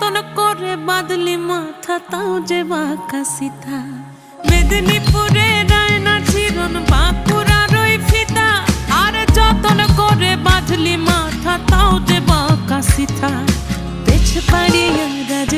যতন করে বাঁধলি মাথা তাও যে বাঁকা সিথা। মেদিনীপুরে রায়না চিরন বাঁকুড়ার ওই ফিতা, আর যতন করে বাঁধলি মাথা তাও যে বাঁকা সিথা। পেছ পাড়িয়া রাজ